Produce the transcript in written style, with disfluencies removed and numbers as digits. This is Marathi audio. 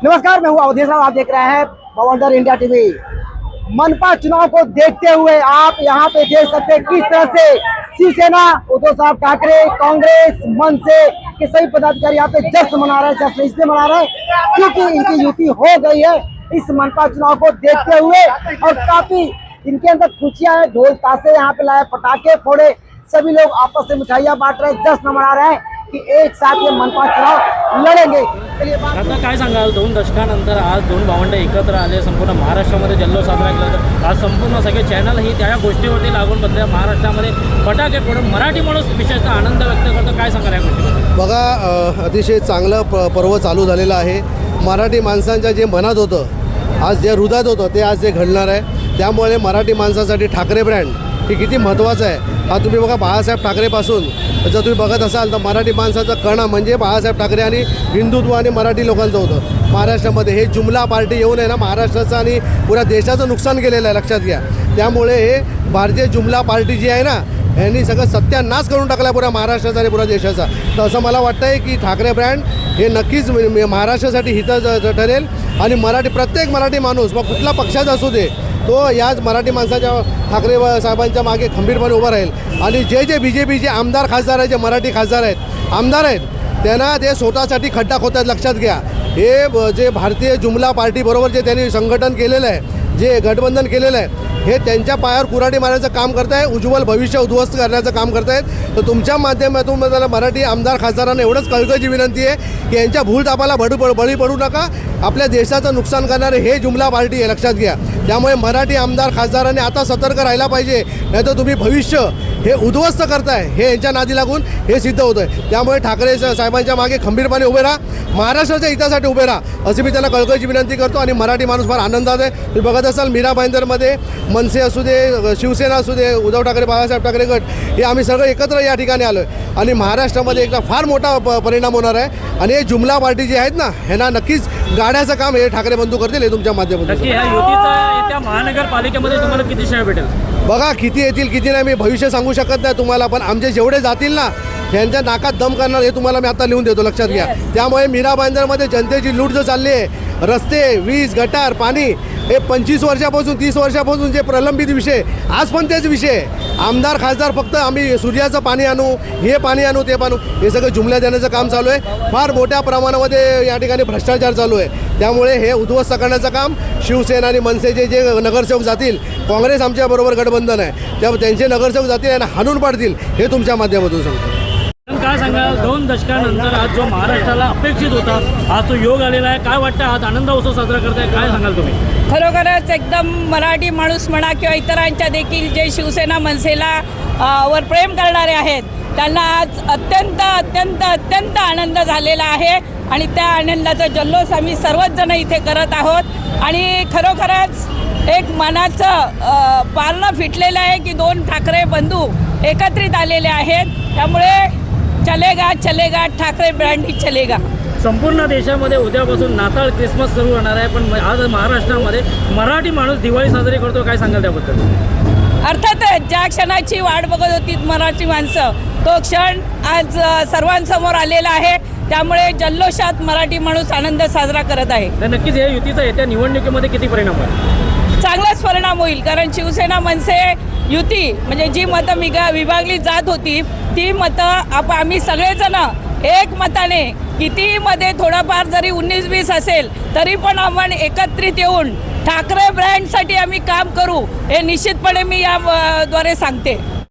नमस्कार, मैं हूँ अवधेश राव। आप देख रहे हैं बवंडर इंडिया टीवी। मनपा चुनाव को देखते हुए आप यहाँ पे देख सकते हैं किस तरह से शिवसेना, उद्धव साहब ठाकरे, कांग्रेस, मनसे के सभी पदाधिकारी यहाँ पे जश्न मना रहे हैं। जश्न इसलिए मना रहे हैं क्योंकि इनकी युति हो गई है इस मनपा चुनाव को देखते हुए, और काफी इनके अंदर खुशियां हैं। ढोल ताशे यहाँ पे लाए, पटाखे फोड़े, सभी लोग आपस में मिठाइयां बांट रहे हैं, जश्न मना रहे हैं की एक साथ ये मनपा चुनाव लढेंगे। आता काय सांगाल, 2 दशकानंतर आज 2 भावंड एकत्र आले, संपूर्ण महाराष्ट्रामध्ये जल्लोष साजरा केला जातो। आज संपूर्ण सगळे चॅनल ही त्या गोष्टीवरती लागून बसले। महाराष्ट्रामध्ये फटाके फोडून मराठी माणूस विशेषतः आनंद व्यक्त करतो। काय सांगाल या गोष्टीबद्दल? बघा, अतिशय चांगलं पर्व चालू झालेलं आहे। मराठी माणसांच्या जे मनात होतं, आज जे हृदयात होतं, ते आज जे घडणार आहे। त्यामुळे मराठी माणसासाठी ठाकरे ब्रँड हे किती महत्त्वाचं आहे हा तुम्ही बघा। बाळासाहेब ठाकरेपासून जर तुम्ही बघत असाल तर मराठी माणसाचा कणा म्हणजे बाळासाहेब ठाकरे आणि हिंदुत्व आणि मराठी लोकांचं होतं महाराष्ट्रामध्ये। हे जुमला पार्टी येऊन आहे ना, महाराष्ट्राचं आणि पुऱ्या देशाचं नुकसान केलेलं आहे, लक्षात घ्या। त्यामुळे हे भारतीय जुमला पार्टी जी आहे ना, यांनी सगळं सत्यानाश करून टाकला पुऱ्या महाराष्ट्राचा आणि पुऱ्या देशाचा। तर असं मला वाटतं आहे की ठाकरे ब्रँड हे नक्कीच महाराष्ट्रासाठी हित ठरेल आणि प्रत्येक मराठी माणूस मग कुठला पक्षाचा असू दे, तो याच मराठी माणसाच्या ठाकरे साहेबांच्या मागे खंबीरपणे उभा राहील। आणि जे BJPचे आमदार खासदार आहेत, जे मराठी खासदार आहेत, आमदार आहेत, त्यांना ते स्वतःसाठी खड्डा खोतात, लक्षात घ्या। हे जे भारतीय जुमला पार्टीबरोबर जे त्यांनी संघटन केलेलं आहे, जे गठबंधन केलेलं आहे, हे त्यांच्या पायावर कुऱ्हाडी मारण्याचं काम करत आहे, उज्ज्वल भविष्य उद्ध्वस्त करण्याचं काम करत आहेत। तर तुमच्या माध्यमातून मला मराठी आमदार खासदारांना एवढंच कळकळीची विनंती आहे की यांच्या भूलथापाला बळी पडू नका। आपल्या देशाचं नुकसान करणारे हे जुमला पार्टी आहे, लक्षात घ्या। त्यामुळे मराठी आमदार खासदारांनी आता सतर्क राहायला पाहिजे, नाहीतर तुम्ही भविष्य हे उद्ध्वस्त करताय, हे यांच्या नादी लागून हे सिद्ध होतं आहे। त्यामुळे ठाकरे साहेबांच्या मागे खंबीरपणे उभे राहा, महाराष्ट्राच्या हितासाठी उभे राहा, अशी मी त्यांना कळकळीची विनंती करतो। आणि मराठी माणूस फार आनंदात आहे। तुम्ही बघत असाल मीरा भाईंदरमध्ये मनसे असू दे, शिवसेना असू दे, उद्धव ठाकरे, बाळासाहेब ठाकरे गट, हे आम्ही सगळं एकत्र या ठिकाणी आलो आहे। आणि महाराष्ट्रामध्ये एकदा फार मोठा परिणाम होणार आहे। आणि हे जुमला पार्टी जी आहेत ना, ह्यांना नक्कीच गाड्याचं काम हे ठाकरे बंधू करतील, हे तुमच्या माध्यमातून। नक्की ह्या युतीचा येत्या महानगरपालिकेमध्ये तुम्हाला किती शेअर भेटेल? बघा, किती येतील किती नाही मी भविष्य सांगू शकत नाही तुम्हाला, पण आमचे जेवढे जातील ना, त्यांच्या नाकात दम करणार हे तुम्हाला मी आता लिहून देतो, लक्षात घ्या। त्यामुळे मीरा भाईंदरमध्ये जनतेची लूट जो चालली आहे, रस्ते, वीज, गटार, पाणी, हे 25 वर्षापासून 30 वर्षापासून जे प्रलंबित विषय, आज पण तेच विषय। आमदार खासदार फक्त आम्ही सूर्याचं पाणी आणू, हे पाणी आणू, ते पाणू, हे सगळं जुमल्या देण्याचं काम चालू आहे। फार मोठ्या प्रमाणामध्ये या ठिकाणी भ्रष्टाचार चालू आहे। त्यामुळे हे उद्ध्वस्त करण्याचं काम शिवसेना आणि मनसेचे जे नगरसेवक जातील, काँग्रेस आमच्याबरोबर गठबंधन आहे, त्यामुळे त्यांचे नगरसेवक जातील आणि हाणून पाडतील, हे तुमच्या माध्यमातून सांगतो। काय सांगाल, 2 दशकानंतर आज जो महाराष्ट्राला अपेक्षित होता, आज तो योग आलेला आहे। काय वाटतं, आज आनंद उत्सव साजरा करताय, काय सांगाल तुम्ही? खरोखरच एकदम मराठी माणूस म्हणा किंवा इतरांच्या देखील जे शिवसेना मनसेला वर प्रेम करणारे आहेत, त्यांना आज अत्यंत अत्यंत अत्यंत आनंद झालेला आहे। आणि त्या आनंदाचा जल्लोष आम्ही सर्वच जण इथे करत आहोत। आणि खरोखरच एक मनाचं पारणं फिटलेलं आहे की 2 ठाकरे बंधू एकत्रित आलेले आहेत। त्यामुळे चलेगा चलेगा ठाकरे ब्रँड ही चलेगा। संपूर्ण देशामध्ये उद्यापासून नाताळ, क्रिसमस सुरू होणार आहे, पण आज महाराष्ट्रामध्ये मराठी माणूस दिवाळी साजरी करतो। काय सांगाल त्याबद्दल? अर्थातच ज्या क्षणाची वाट बघत होती मराठी माणसं, तो क्षण आज सर्वांसमोर आलेला आहे। त्यामुळे जल्लोषात मराठी माणूस आनंद साजरा करत आहे। तर नक्कीच या युतीचा येत्या निवडणुकीमध्ये किती परिणाम होईल? चांगलाच परिणाम होईल, कारण शिवसेना मनसे युती म्हणजे जी मतं विभागली जात होती, ती मतं आम्ही सगळेजण एक मताने, कितीही मध्ये थोडाफार जरी 19-20 असेल तरी पण आपण एकत्रित येऊन ठाकरे ब्रँडसाठी आम्ही काम करू, हे निश्चितपणे मी याद्वारे सांगते।